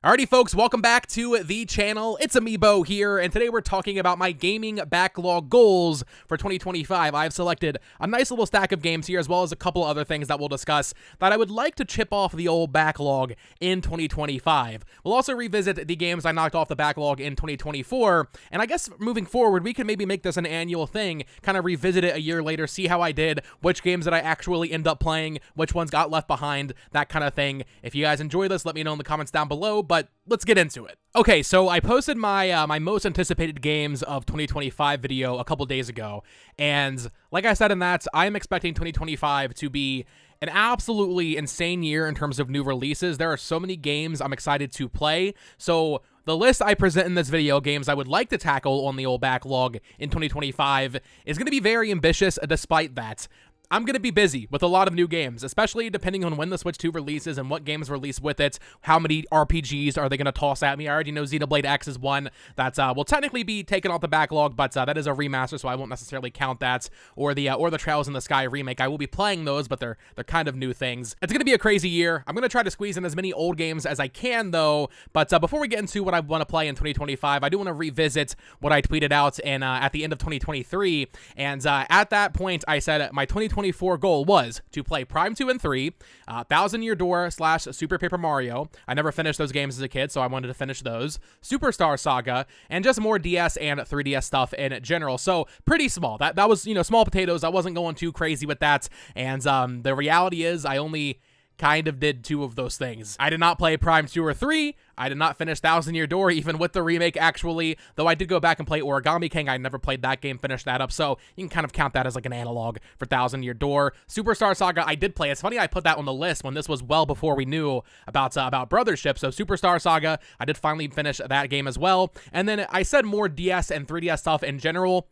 Alrighty folks, welcome back to the channel. It's Amiibo here, and today we're talking about my gaming backlog goals for 2025. I've selected a nice little stack of games here, as well as a couple other things that we'll discuss that I would like to chip off the old backlog in 2025. We'll also revisit the games I knocked off the backlog in 2024, and I guess moving forward, we can maybe make this an annual thing, kind of revisit it a year later, see how I did, which games did I actually end up playing, which ones got left behind, that kind of thing. If you guys enjoy this, let me know in the comments down below, but let's get into it. Okay, so I posted my my most anticipated games of 2025 video a couple days ago, and like I said in that, I'm expecting 2025 to be an absolutely insane year in terms of new releases. There are so many games I'm excited to play, so the list I present in this video, games I would like to tackle on the old backlog in 2025, is going to be very ambitious despite that. I'm going to be busy with a lot of new games, especially depending on when the Switch 2 releases and what games release with it. How many RPGs are they going to toss at me? I already know Xenoblade X is one that will technically be taken off the backlog, but that is a remaster, so I won't necessarily count that. Or the Trails in the Sky remake. I will be playing those, but they're kind of new things. It's going to be a crazy year. I'm going to try to squeeze in as many old games as I can, though. But before we get into what I want to play in 2025, I do want to revisit what I tweeted out at the end of 2023. And at that point, I said my 2024 goal was to play Prime 2 and 3, Thousand Year Door / Super Paper Mario. I never finished those games as a kid, so I wanted to finish those. Superstar Saga, and just more DS and 3DS stuff in general. So pretty small. That was, small potatoes. I wasn't going too crazy with that. And the reality is I only kind of did 2 of those things. I did not play Prime 2 or 3. I did not finish Thousand Year Door, even with the remake, actually. Though I did go back and play Origami King. I never played that game, finished that up. So you can kind of count that as like an analog for Thousand Year Door. Superstar Saga, I did play. It's funny I put that on the list when this was well before we knew about Brothership. So Superstar Saga, I did finally finish that game as well. And then I said more DS and 3DS stuff in general.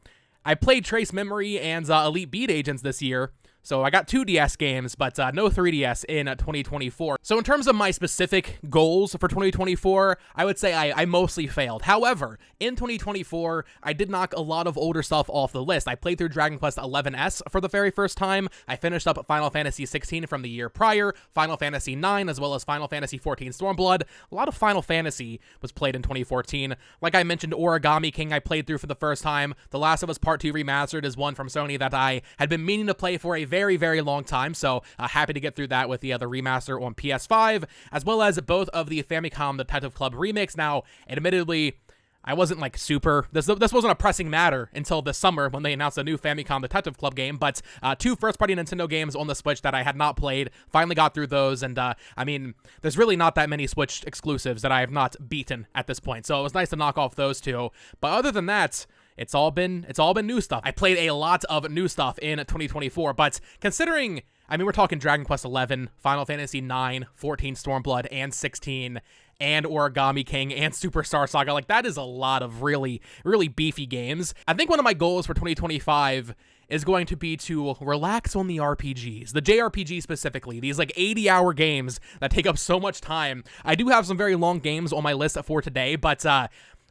I played Trace Memory and Elite Beat Agents this year. So I got 2 DS games, but no 3DS in 2024. So in terms of my specific goals for 2024, I would say I mostly failed. However, in 2024, I did knock a lot of older stuff off the list. I played through Dragon Quest XI's for the very first time. I finished up Final Fantasy 16 from the year prior, Final Fantasy 9, as well as Final Fantasy 14 Stormblood. A lot of Final Fantasy was played in 2014. Like I mentioned, Origami King I played through for the first time. The Last of Us Part 2 Remastered is one from Sony that I had been meaning to play for a very, very long time, so happy to get through that with the remaster on PS5, as well as both of the Famicom Detective Club remakes. Now, admittedly, I wasn't like super, this wasn't a pressing matter until this summer when they announced a new Famicom Detective Club game, but 2 first-party Nintendo games on the Switch that I had not played, finally got through those, and I mean, there's really not that many Switch exclusives that I have not beaten at this point, so it was nice to knock off those 2, but other than that, it's all been new stuff. I played a lot of new stuff in 2024, but considering, I mean, we're talking Dragon Quest XI, Final Fantasy 9, 14 Stormblood, and 16, and Origami King, and Superstar Saga. Like, that is a lot of really, really beefy games. I think one of my goals for 2025 is going to be to relax on the RPGs, the JRPGs specifically, these like 80-hour games that take up so much time. I do have some very long games on my list for today, but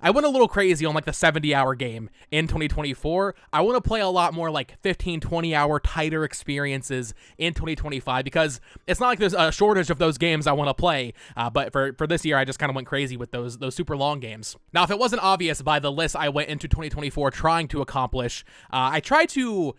I went a little crazy on like the 70-hour game in 2024. I want to play a lot more like 15, 20-hour tighter experiences in 2025 because it's not like there's a shortage of those games I want to play. But for this year, I just kind of went crazy with those super long games. Now, if it wasn't obvious by the list I went into 2024 trying to accomplish, I tried to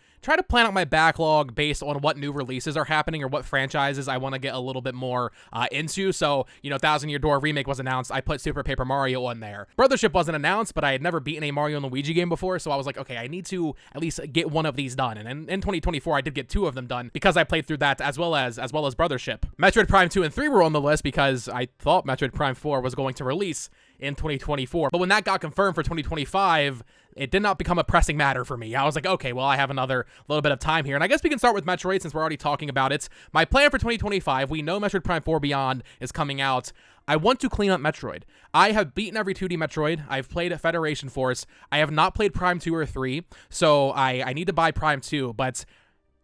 plan out my backlog based on what new releases are happening or what franchises I want to get a little bit more into. So, Thousand Year Door remake was announced. I put Super Paper Mario on there. Brothership wasn't announced, but I had never beaten a Mario and Luigi game before, so I was like, okay, I need to at least get one of these done. And in 2024, I did get 2 of them done because I played through that as well as Brothership. Metroid Prime 2 and 3 were on the list because I thought Metroid Prime 4 was going to release in 2024. But when that got confirmed for 2025, it did not become a pressing matter for me. I was like, okay, well, I have another little bit of time here. And I guess we can start with Metroid since we're already talking about it. My plan for 2025, we know Metroid Prime 4 Beyond is coming out. I want to clean up Metroid. I have beaten every 2D Metroid. I've played Federation Force. I have not played Prime 2 or 3, so I need to buy Prime 2, but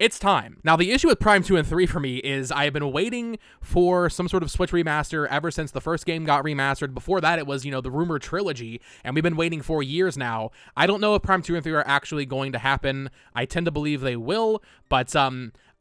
it's time. Now, the issue with Prime 2 and 3 for me is I have been waiting for some sort of Switch remaster ever since the first game got remastered. Before that, it was, the rumored trilogy, and we've been waiting for years now. I don't know if Prime 2 and 3 are actually going to happen. I tend to believe they will, but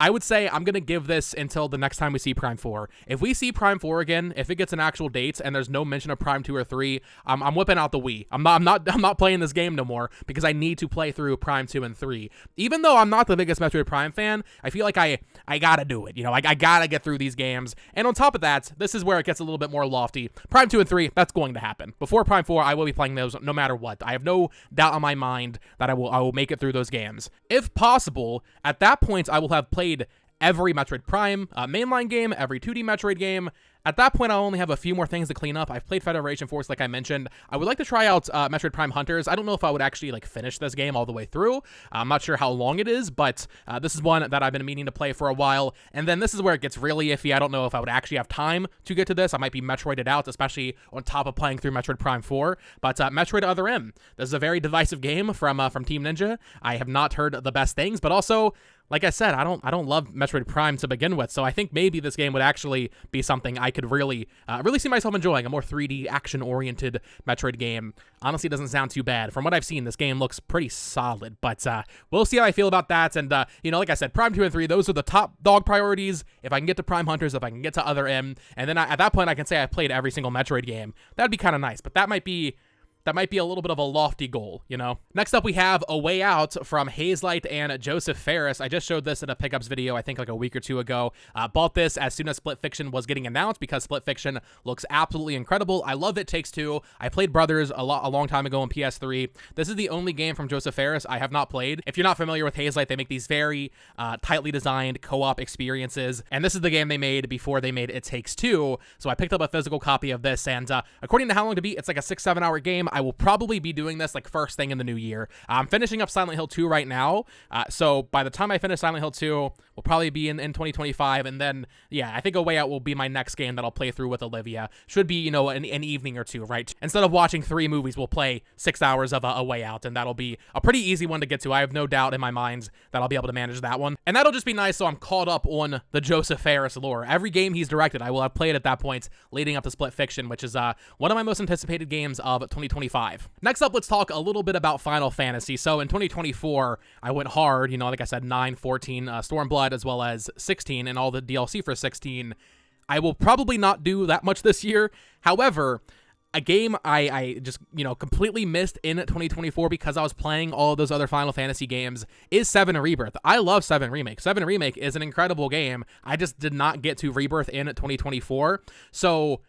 I would say I'm going to give this until the next time we see Prime 4. If we see Prime 4 again, if it gets an actual date and there's no mention of Prime 2 or 3, I'm whipping out the Wii. I'm not playing this game no more because I need to play through Prime 2 and 3. Even though I'm not the biggest Metroid Prime fan, I feel like I got to do it. You know, I got to get through these games. And on top of that, this is where it gets a little bit more lofty. Prime 2 and 3, that's going to happen. Before Prime 4, I will be playing those no matter what. I have no doubt in my mind that I will make it through those games. If possible, at that point, I will have played every Metroid Prime mainline game, every 2D Metroid game. At that point, I'll only have a few more things to clean up. I've played Federation Force, like I mentioned. I would like to try out Metroid Prime Hunters. I don't know if I would actually finish this game all the way through. I'm not sure how long it is, but this is one that I've been meaning to play for a while. And then this is where it gets really iffy. I don't know if I would actually have time to get to this. I might be Metroided out, especially on top of playing through Metroid Prime 4. But Metroid Other M. This is a very divisive game from Team Ninja. I have not heard the best things, but also, like I said, I don't love Metroid Prime to begin with, so I think maybe this game would actually be something I could really see myself enjoying, a more 3D action-oriented Metroid game. Honestly, it doesn't sound too bad. From what I've seen, this game looks pretty solid, but we'll see how I feel about that. And, like I said, Prime 2 and 3, those are the top dog priorities. If I can get to Prime Hunters, if I can get to Other M, and then at that point, I can say I've played every single Metroid game. That'd be kind of nice, but that might be a little bit of a lofty goal, you know? Next up, we have A Way Out from Hazelight and Joseph Ferris. I just showed this in a pickups video, I think a week or two ago. Bought this as soon as Split Fiction was getting announced because Split Fiction looks absolutely incredible. I love It Takes Two. I played Brothers a long time ago on PS3. This is the only game from Joseph Ferris I have not played. If you're not familiar with Hazelight, they make these very tightly designed co-op experiences, and this is the game they made before they made It Takes Two. So I picked up a physical copy of this, and according to How Long to Beat, it's like a 6-7 hour game. I will probably be doing this first thing in the new year. I'm finishing up Silent Hill 2 right now, so by the time I finish Silent Hill 2, we'll probably be in 2025, and then, yeah, I think A Way Out will be my next game that I'll play through with Olivia. Should be, an evening or two, right? Instead of watching 3 movies, we'll play 6 hours of A Way Out, and that'll be a pretty easy one to get to. I have no doubt in my mind that I'll be able to manage that one, and that'll just be nice so I'm caught up on the Joseph Ferris lore. Every game he's directed, I will have played at that point, leading up to Split Fiction, which is one of my most anticipated games of 2025. Next up, let's talk a little bit about Final Fantasy. So in 2024, I went hard, like I said, 9, 14, Stormblood, as well as 16, and all the DLC for 16. I will probably not do that much this year. However, a game I just, completely missed in 2024 because I was playing all of those other Final Fantasy games is 7 Rebirth. I love 7 Remake. 7 Remake is an incredible game. I just did not get to Rebirth in 2024. So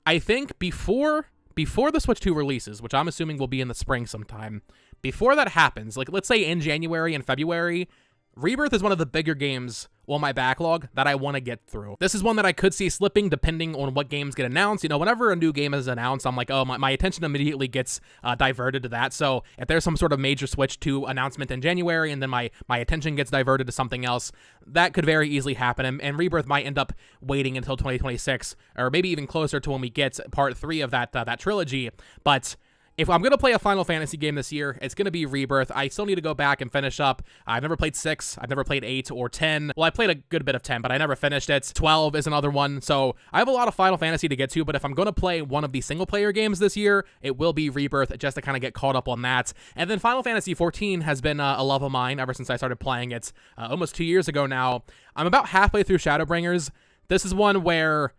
I think before the Switch 2 releases, which I'm assuming will be in the spring sometime, before that happens, let's say in January and February, Rebirth is one of the bigger games on my backlog that I want to get through. This is one that I could see slipping depending on what games get announced. Whenever a new game is announced, I'm like, oh, my attention immediately gets diverted to that. So if there's some sort of major Switch 2 announcement in January and then my attention gets diverted to something else, that could very easily happen. And Rebirth might end up waiting until 2026 or maybe even closer to when we get part 3 of that trilogy. But if I'm going to play a Final Fantasy game this year, it's going to be Rebirth. I still need to go back and finish up. I've never played 6. I've never played 8 or 10. Well, I played a good bit of 10, but I never finished it. 12 is another one. So I have a lot of Final Fantasy to get to, but if I'm going to play one of the single-player games this year, it will be Rebirth, just to kind of get caught up on that. And then Final Fantasy 14 has been a love of mine ever since I started playing it almost 2 years ago now. I'm about halfway through Shadowbringers. This is one where,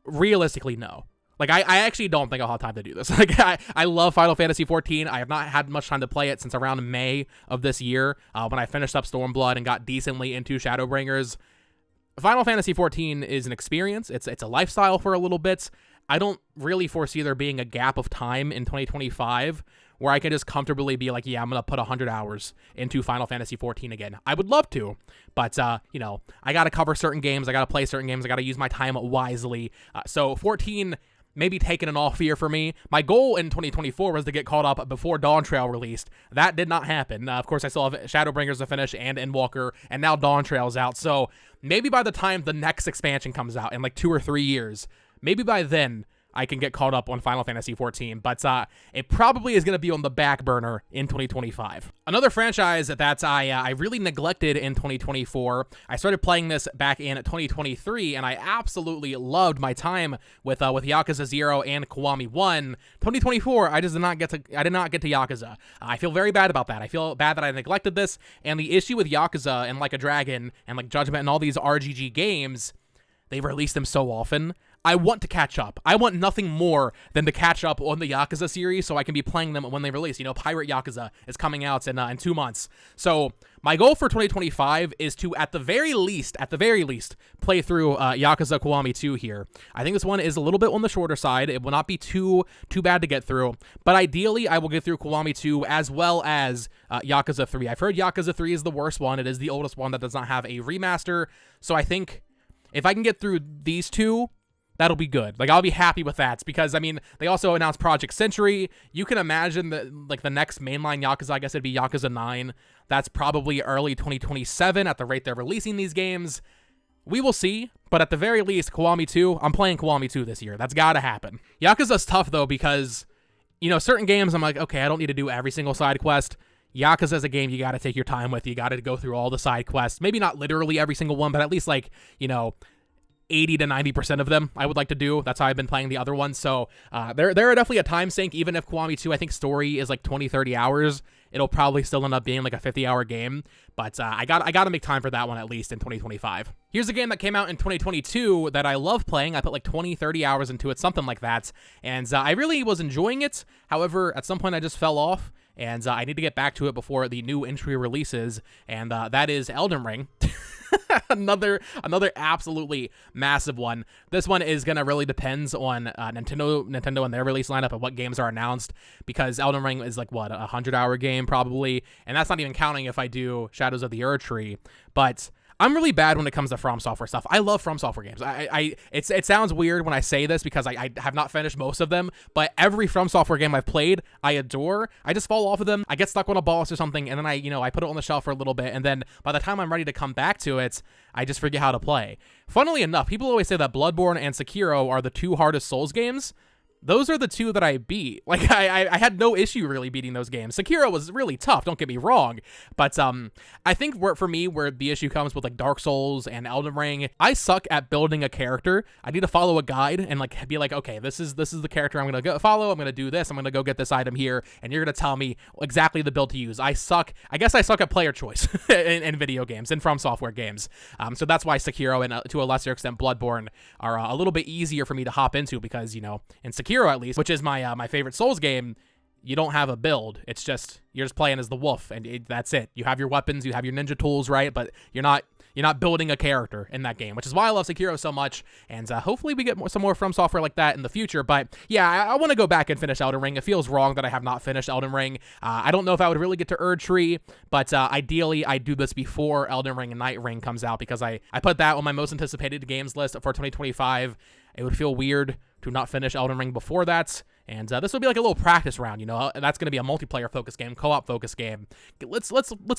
realistically, no. I actually don't think I'll have time to do this. I love Final Fantasy 14. I have not had much time to play it since around May of this year when I finished up Stormblood and got decently into Shadowbringers. Final Fantasy 14 is an experience. It's a lifestyle for a little bit. I don't really foresee there being a gap of time in 2025 where I can just comfortably be like, yeah, I'm going to put 100 hours into Final Fantasy 14 again. I would love to, but, I got to cover certain games. I got to play certain games. I got to use my time wisely. So 14... maybe taking an off year for me. My goal in 2024 was to get caught up before Dawn Trail released. That did not happen. Of course, I still have Shadowbringers to finish and Endwalker, and now Dawn Trail's out. So maybe by the time the next expansion comes out in 2 or 3 years, maybe by then I can get caught up on Final Fantasy XIV, but it probably is going to be on the back burner in 2025. Another franchise that I really neglected in 2024, I started playing this back in 2023, and I absolutely loved my time with Yakuza 0 and Kiwami 1. 2024, I did not get to Yakuza. I feel very bad about that. I feel bad that I neglected this, and the issue with Yakuza and Like a Dragon and like Judgment and all these RGG games, they release them so often. I want to catch up. I want nothing more than to catch up on the Yakuza series so I can be playing them when they release. You know, Pirate Yakuza is coming out in 2 months. So my goal for 2025 is to, at the very least, play through Yakuza Kiwami 2 here. I think this one is a little bit on the shorter side. It will not be too bad to get through. But ideally, I will get through Kiwami 2 as well as Yakuza 3. I've heard Yakuza 3 is the worst one. It is the oldest one that does not have a remaster. So I think if I can get through these two, that'll be good. Like, I'll be happy with that because, I mean, they also announced Project Century. You can imagine that, like, the next mainline Yakuza, I guess it'd be Yakuza 9. That's probably early 2027 at the rate they're releasing these games. We will see, but at the very least, Kiwami 2, I'm playing Kiwami 2 this year. That's gotta happen. Yakuza's tough, though, because, you know, certain games I'm like, okay, I don't need to do every single side quest. Yakuza is a game you gotta take your time with. You gotta go through all the side quests. Maybe not literally every single one, but at least, like, you know, 80 to 90% of them I would like to do. That's how I've been playing the other ones. So they're definitely a time sink. Even if Kiwami 2, I think story is like 20-30 hours, it'll probably still end up being like a 50-hour game. But I gotta make time for that one at least in 2025. Here's a game that came out in 2022 that I love playing. I put like 20-30 hours into it, something like that. And I really was enjoying it. However, at some point I just fell off. And I need to get back to it before the new entry releases. And that is Elden Ring. another absolutely massive one. This one is gonna really depends on Nintendo and their release lineup and what games are announced, because Elden Ring is like what, 100-hour game probably, and that's not even counting if I do Shadows of the Erdtree. But I'm really bad when it comes to From Software stuff. I love From Software games. It sounds weird when I say this because I have not finished most of them, but every From Software game I've played, I adore. I just fall off of them. I get stuck on a boss or something, and then I put it on the shelf for a little bit, and then by the time I'm ready to come back to it, I just forget how to play. Funnily enough, people always say that Bloodborne and Sekiro are the two hardest Souls games. Those are the two that I beat. Like, I had no issue really beating those games. Sekiro was really tough, don't get me wrong. But I think for me, where the issue comes with like Dark Souls and Elden Ring, I suck at building a character. I need to follow a guide and like be like, okay, this is the character I'm going to go follow. I'm going to do this. I'm going to go get this item here. And you're going to tell me exactly the build to use. I guess I suck at player choice in video games and From Software games. So that's why Sekiro and to a lesser extent Bloodborne are a little bit easier for me to hop into, because, you know, in Sekiro at least, which is my favorite Souls game, you don't have a build. It's just, you're just playing as the wolf, and that's it. You have your weapons, you have your ninja tools, right? But you're not building a character in that game, which is why I love Sekiro so much, and hopefully we get some more From Software like that in the future. But yeah, I want to go back and finish Elden Ring. It feels wrong that I have not finished Elden Ring. I don't know if I would really get to Erdtree, but ideally I do this before Elden Ring and Night Ring comes out, because I put that on my most anticipated games list for 2025. It would feel weird to not finish Elden Ring before that. And this will be like a little practice round, you know. That's going to be a multiplayer focused game, co-op focused game. Let's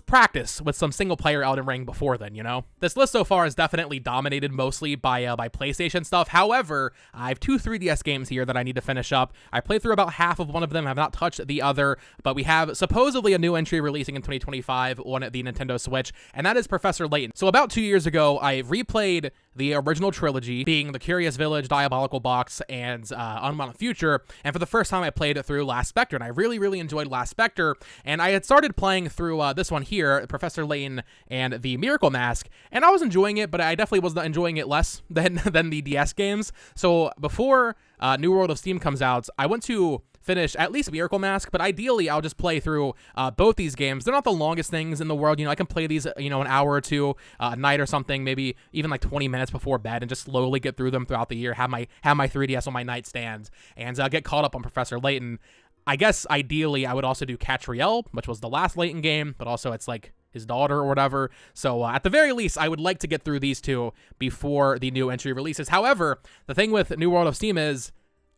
practice with some single player Elden Ring before then, you know. This list so far is definitely dominated mostly by PlayStation stuff. However, I have two 3DS games here that I need to finish up. I played through about half of one of them, have not touched the other, but we have supposedly a new entry releasing in 2025 on the Nintendo Switch, and that is Professor Layton. So about 2 years ago, I replayed the original trilogy, being The Curious Village, Diabolical Box, and Unbound Future, and for the first time I played it through Last Spectre, and I really enjoyed Last Spectre, and I had started playing through this one here, Professor Layton and the Miracle Mask, and I was enjoying it, but I definitely was enjoying it less than the DS games. So before New World of Steam comes out, I want to finish at least Miracle Mask, but ideally I'll just play through both these games. They're not the longest things in the world, you know. I can play these, you know, an hour or two a night or something, maybe even like 20 minutes before bed, and just slowly get through them throughout the year, have my 3DS on my nightstand, and get caught up on Professor Layton. I guess ideally I would also do Catriel, which was the last Layton game, but also it's like his daughter or whatever. So at the very least, I would like to get through these two before the new entry releases. However, the thing with New World of Steam is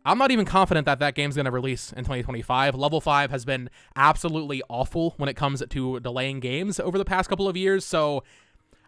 I'm not even confident that game's going to release in 2025. Level 5 has been absolutely awful when it comes to delaying games over the past couple of years, so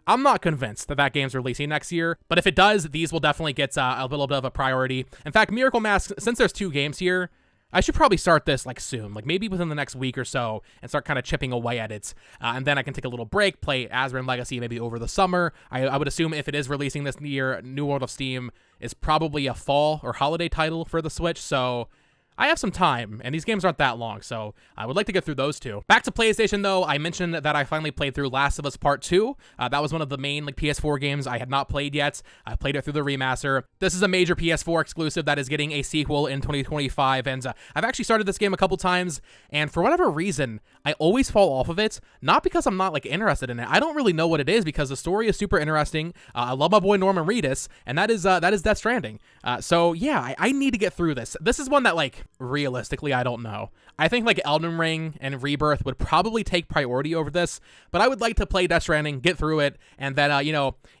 I'm not convinced that that game's releasing next year, but if it does, these will definitely get a little bit of a priority. In fact, Miracle Mask, since there's 2 games here, I should probably start this like soon, like maybe within the next week or so, and start kind of chipping away at it. And then I can take a little break, play Azrin Legacy maybe over the summer. I would assume if it is releasing this year, New World of Steam is probably a fall or holiday title for the Switch, so I have some time, and these games aren't that long, so I would like to get through those 2. Back to PlayStation, though, I mentioned that I finally played through Last of Us Part 2. That was one of the main like PS4 games I had not played yet. I played it through the remaster. This is a major PS4 exclusive that is getting a sequel in 2025, and I've actually started this game a couple times, and for whatever reason, I always fall off of it, not because I'm not like interested in it. I don't really know what it is, because the story is super interesting. I love my boy Norman Reedus, and that is Death Stranding. So yeah, I need to get through this. This is one that like realistically, I don't know. I think like Elden Ring and Rebirth would probably take priority over this, but I would like to play Death Stranding, get through it, and then,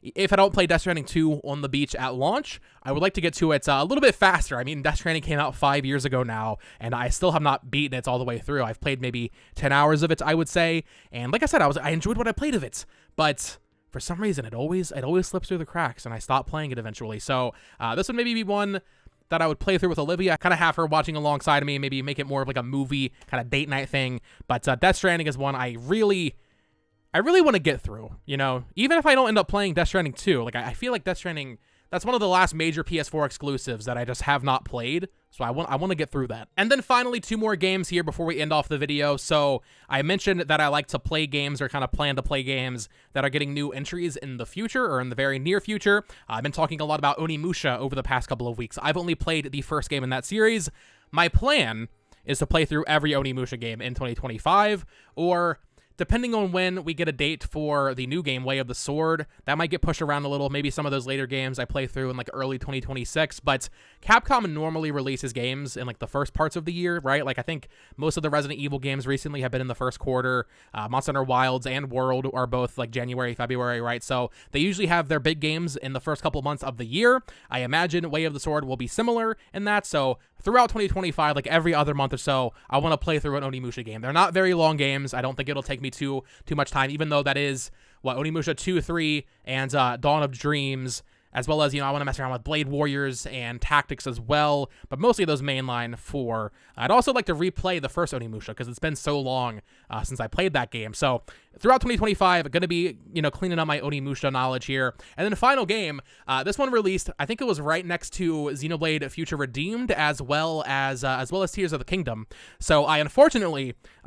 if I don't play Death Stranding 2 on the beach at launch, I would like to get to it a little bit faster. I mean, Death Stranding came out 5 years ago now, and I still have not beaten it all the way through. I've played maybe 10 hours of it, I would say, and like I said, I enjoyed what I played of it, but for some reason, it always slips through the cracks, and I stop playing it eventually. So this would maybe be one that I would play through with Olivia, kind of have her watching alongside of me, maybe make it more of like a movie kind of date night thing. But Death Stranding is one I really want to get through, even if I don't end up playing Death Stranding 2. Like, I feel like Death Stranding, that's one of the last major PS4 exclusives that I just have not played. So I want to get through that. And then finally, 2 more games here before we end off the video. So I mentioned that I like to play games, or kind of plan to play games that are getting new entries in the future, or in the very near future. I've been talking a lot about Onimusha over the past couple of weeks. I've only played the first game in that series. My plan is to play through every Onimusha game in 2025, or depending on when we get a date for the new game, Way of the Sword, that might get pushed around a little. Maybe some of those later games I play through in like early 2026, but Capcom normally releases games in like the first parts of the year, right? Like I think most of the Resident Evil games recently have been in the first quarter. Monster Hunter Wilds and World are both like January, February, right? So they usually have their big games in the first couple months of the year. I imagine Way of the Sword will be similar in that, so throughout 2025, like every other month or so, I want to play through an Onimusha game. They're not very long games. I don't think it'll take me too much time, even though that is Onimusha 2, 3, and Dawn of Dreams, as well as, I want to mess around with Blade Warriors and Tactics as well, but mostly those mainline 4. I'd also like to replay the first Onimusha, because it's been so long since I played that game. So throughout 2025, I'm going to be, cleaning up my Onimusha knowledge here. And then the final game, this one released, I think it was right next to Xenoblade Future Redeemed, as well as Tears of the Kingdom. So I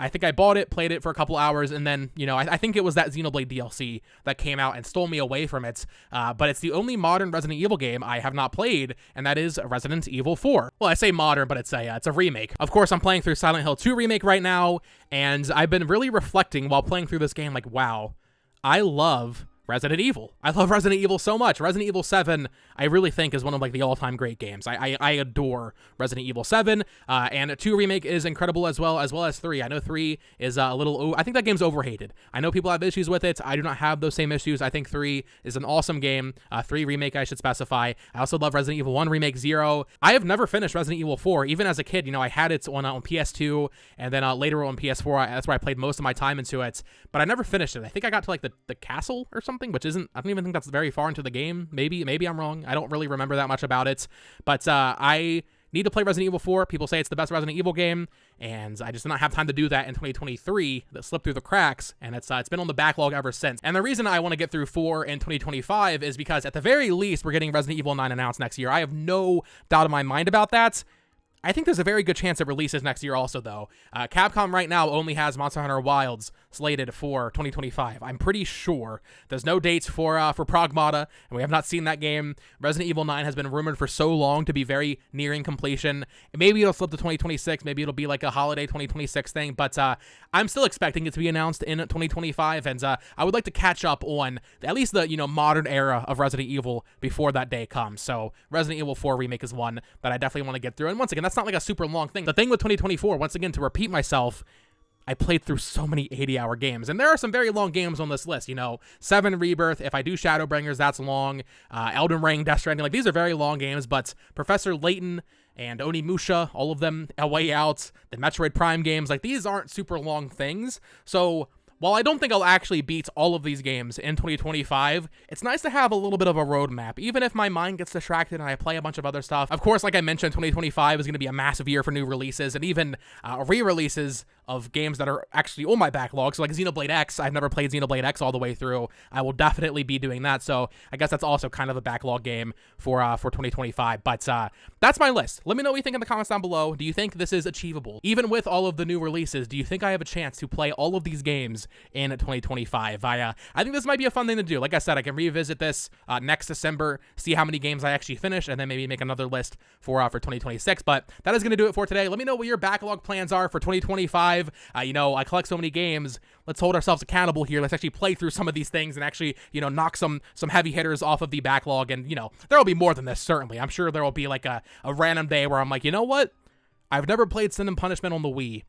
think I bought it, played it for a couple hours, and then, I think it was that Xenoblade DLC that came out and stole me away from it. But it's the only modern Resident Evil game I have not played, and that is Resident Evil 4. Well, I say modern, but it's a remake. Of course, I'm playing through Silent Hill 2 Remake right now, and I've been really reflecting while playing through this game, like, wow, I love Resident Evil. I love Resident Evil so much. Resident Evil 7, I really think, is one of like the all-time great games. I adore Resident Evil 7, and 2 Remake is incredible as well as 3. I know 3 is a little, I think that game's overhated. I know people have issues with it. I do not have those same issues. I think 3 is an awesome game. 3 Remake, I should specify. I also love Resident Evil 1 Remake 0. I have never finished Resident Evil 4. Even as a kid, I had it on PS2, and then later on PS4, that's where I played most of my time into it, but I never finished it. I think I got to like the castle or something, which isn't, I don't even think that's very far into the game. Maybe I'm wrong. I don't really remember that much about it, but I need to play Resident Evil 4. People say it's the best Resident Evil game, and I just did not have time to do that in 2023. That slipped through the cracks, and it's been on the backlog ever since. And the reason I want to get through 4 in 2025 is because at the very least, we're getting Resident Evil 9 announced next year. I have no doubt in my mind about that. I think there's a very good chance it releases next year also, though. Capcom right now only has Monster Hunter Wilds slated for 2025. I'm pretty sure. There's no dates for Pragmata, and we have not seen that game. Resident Evil 9 has been rumored for so long to be very nearing completion. Maybe it'll slip to 2026. Maybe it'll be like a holiday 2026 thing, but I'm still expecting it to be announced in 2025, and I would like to catch up on at least the modern era of Resident Evil before that day comes. So Resident Evil 4 Remake is one that I definitely want to get through, and once again, that's not like a super long thing. The thing with 2024, once again, to repeat myself, I played through so many 80-hour games, and there are some very long games on this list. 7 Rebirth, if I do Shadowbringers, that's long. Elden Ring, Death Stranding, like these are very long games, but Professor Layton and Onimusha, all of them, A Way Out, the Metroid Prime games, like these aren't super long things. So while I don't think I'll actually beat all of these games in 2025, it's nice to have a little bit of a roadmap, even if my mind gets distracted and I play a bunch of other stuff. Of course, like I mentioned, 2025 is going to be a massive year for new releases and even re-releases of games that are actually on my backlog. So like Xenoblade X, I've never played Xenoblade X all the way through. I will definitely be doing that. So I guess that's also kind of a backlog game for 2025. But that's my list. Let me know what you think in the comments down below. Do you think this is achievable? Even with all of the new releases, do you think I have a chance to play all of these games in 2025? I think this might be a fun thing to do. Like I said, I can revisit this next December, see how many games I actually finish, and then maybe make another list for 2026. But that is going to do it for today. Let me know what your backlog plans are for 2025. You know, I collect so many games. Let's hold ourselves accountable here. Let's actually play through some of these things and actually, you know, knock some heavy hitters off of the backlog. And, you know, there will be more than this, certainly. I'm sure there will be like a random day where I'm like, you know what? I've never played Sin and Punishment on the Wii.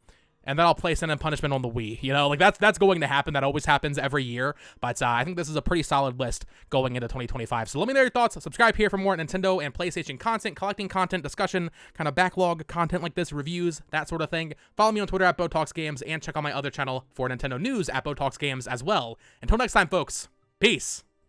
And then I'll play Sin and Punishment on the Wii. You know, like that's going to happen. That always happens every year. But I think this is a pretty solid list going into 2025. So let me know your thoughts. Subscribe here for more Nintendo and PlayStation content, collecting content, discussion, kind of backlog content like this, reviews, that sort of thing. Follow me on Twitter at BoTalksGames and check out my other channel for Nintendo news at BoTalksGames as well. Until next time, folks. Peace.